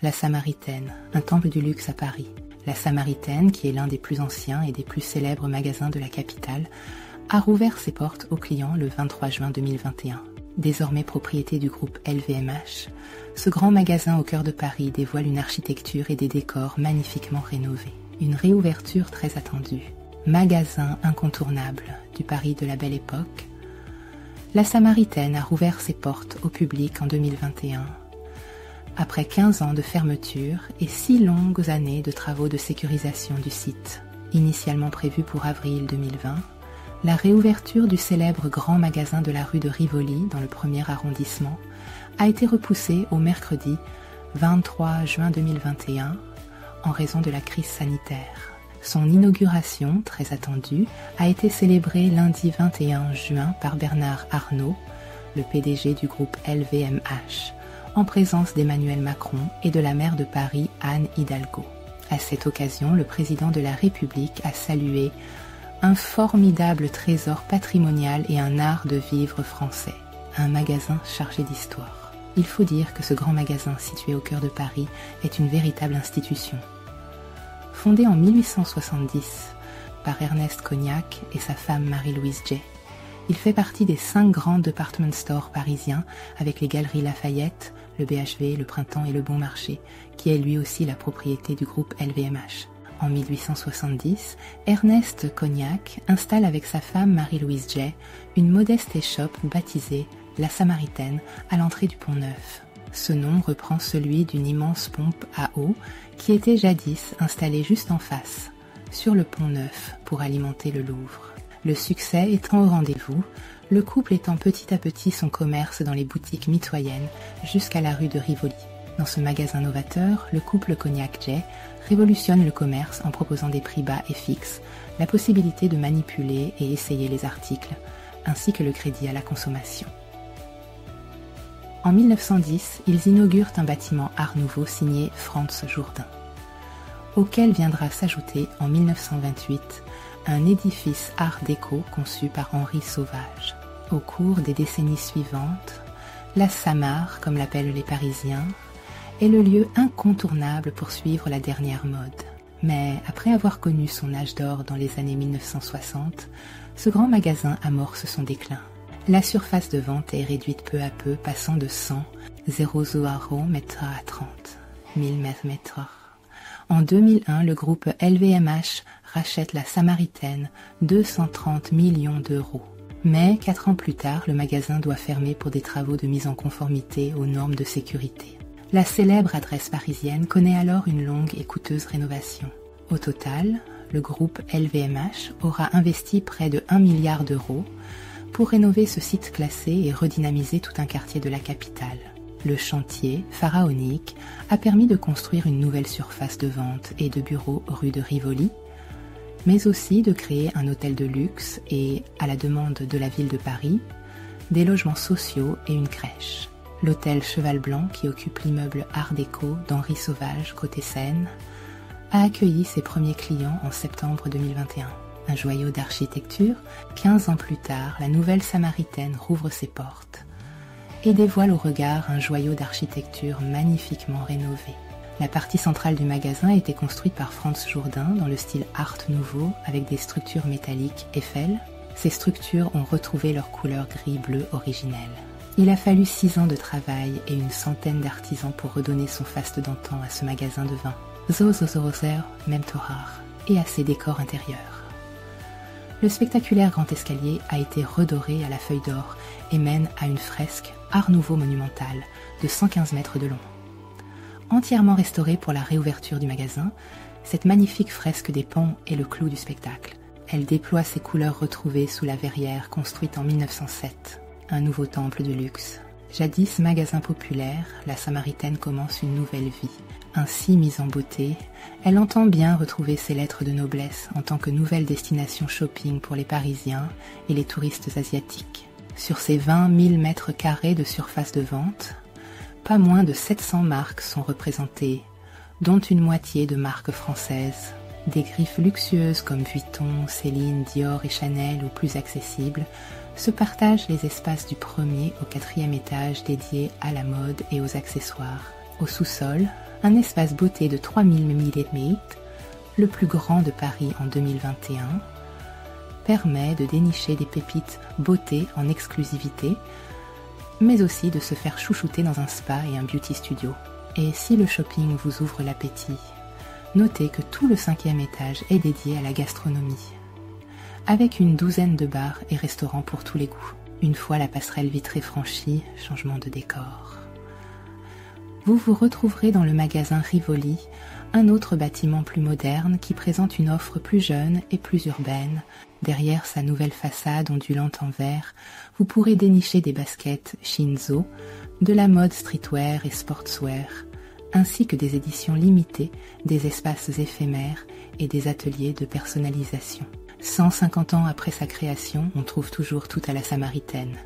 La Samaritaine, un temple du luxe à Paris. La Samaritaine, qui est l'un des plus anciens et des plus célèbres magasins de la capitale, a rouvert ses portes aux clients le 23 juin 2021. Désormais propriété du groupe LVMH, ce grand magasin au cœur de Paris dévoile une architecture et des décors magnifiquement rénovés. Une réouverture très attendue. Magasin incontournable du Paris de la Belle Époque, la Samaritaine a rouvert ses portes au public en 2021. Après 15 ans de fermeture et 6 longues années de travaux de sécurisation du site. Initialement prévu pour avril 2020, la réouverture du célèbre grand magasin de la rue de Rivoli dans le 1er arrondissement a été repoussée au mercredi 23 juin 2021 en raison de la crise sanitaire. Son inauguration, très attendue, a été célébrée lundi 21 juin par Bernard Arnault, le PDG du groupe LVMH, en présence d'Emmanuel Macron et de la maire de Paris, Anne Hidalgo. À cette occasion, le président de la République a salué un formidable trésor patrimonial et un art de vivre français, un magasin chargé d'histoire. Il faut dire que ce grand magasin situé au cœur de Paris est une véritable institution. Fondé en 1870 par Ernest Cognac et sa femme Marie-Louise Jay, il fait partie des 5 grands department stores parisiens avec les Galeries Lafayette, le BHV, le Printemps et le Bon Marché, qui est lui aussi la propriété du groupe LVMH. En 1870, Ernest Cognac installe avec sa femme Marie-Louise Jay une modeste échoppe baptisée La Samaritaine à l'entrée du Pont-Neuf. Ce nom reprend celui d'une immense pompe à eau qui était jadis installée juste en face, sur le Pont-Neuf, pour alimenter le Louvre. Le succès étant au rendez-vous, le couple étend petit à petit son commerce dans les boutiques mitoyennes jusqu'à la rue de Rivoli. Dans ce magasin novateur, le couple Cognac-Jay révolutionne le commerce en proposant des prix bas et fixes, la possibilité de manipuler et essayer les articles, ainsi que le crédit à la consommation. En 1910, ils inaugurent un bâtiment Art Nouveau signé Franz Jourdain, auquel viendra s'ajouter en 1928 un édifice Art déco conçu par Henri Sauvage. Au cours des décennies suivantes, la Samar, comme l'appellent les Parisiens, est le lieu incontournable pour suivre la dernière mode. Mais après avoir connu son âge d'or dans les années 1960, ce grand magasin amorce son déclin. La surface de vente est réduite peu à peu, passant de 100 mètres à 30 000 mètres. En 2001, le groupe LVMH rachète la Samaritaine 230 millions d'euros. Mais 4 ans plus tard, le magasin doit fermer pour des travaux de mise en conformité aux normes de sécurité. La célèbre adresse parisienne connaît alors une longue et coûteuse rénovation. Au total, le groupe LVMH aura investi près de 1 milliard d'euros pour rénover ce site classé et redynamiser tout un quartier de la capitale. Le chantier, pharaonique, a permis de construire une nouvelle surface de vente et de bureaux rue de Rivoli, mais aussi de créer un hôtel de luxe et, à la demande de la ville de Paris, des logements sociaux et une crèche. L'hôtel Cheval Blanc, qui occupe l'immeuble Art déco d'Henri Sauvage, côté Seine, a accueilli ses premiers clients en septembre 2021. Un joyau d'architecture, 15 ans plus tard, la nouvelle Samaritaine rouvre ses portes et dévoile au regard un joyau d'architecture magnifiquement rénové. La partie centrale du magasin a été construite par Franz Jourdain dans le style Art Nouveau avec des structures métalliques Eiffel. Ces structures ont retrouvé leur couleur gris-bleu originelle. Il a fallu 6 ans de travail et une centaine d'artisans pour redonner son faste d'antan à ce magasin de vin. Même Torrar, et à ses décors intérieurs. Le spectaculaire grand escalier a été redoré à la feuille d'or et mène à une fresque Art Nouveau monumentale de 115 mètres de long. Entièrement restaurée pour la réouverture du magasin, cette magnifique fresque des pans est le clou du spectacle. Elle déploie ses couleurs retrouvées sous la verrière construite en 1907, un nouveau temple de luxe. Jadis magasin populaire, la Samaritaine commence une nouvelle vie. Ainsi mise en beauté, elle entend bien retrouver ses lettres de noblesse en tant que nouvelle destination shopping pour les Parisiens et les touristes asiatiques. Sur ses 20 000 mètres carrés de surface de vente, pas moins de 700 marques sont représentées, dont une moitié de marques françaises. Des griffes luxueuses comme Vuitton, Céline, Dior et Chanel ou plus accessibles se partagent les espaces du 1er au 4e étage dédiés à la mode et aux accessoires. Au sous-sol, un espace beauté de 3000 mm, le plus grand de Paris en 2021, permet de dénicher des pépites beauté en exclusivité, mais aussi de se faire chouchouter dans un spa et un beauty studio. Et si le shopping vous ouvre l'appétit, notez que tout le 5e étage est dédié à la gastronomie, avec une douzaine de bars et restaurants pour tous les goûts. Une fois la passerelle vitrée franchie, changement de décor. Vous vous retrouverez dans le magasin Rivoli, un autre bâtiment plus moderne qui présente une offre plus jeune et plus urbaine. Derrière sa nouvelle façade ondulante en verre, vous pourrez dénicher des baskets Shinzo, de la mode streetwear et sportswear, ainsi que des éditions limitées, des espaces éphémères et des ateliers de personnalisation. 150 ans après sa création, on trouve toujours tout à la Samaritaine.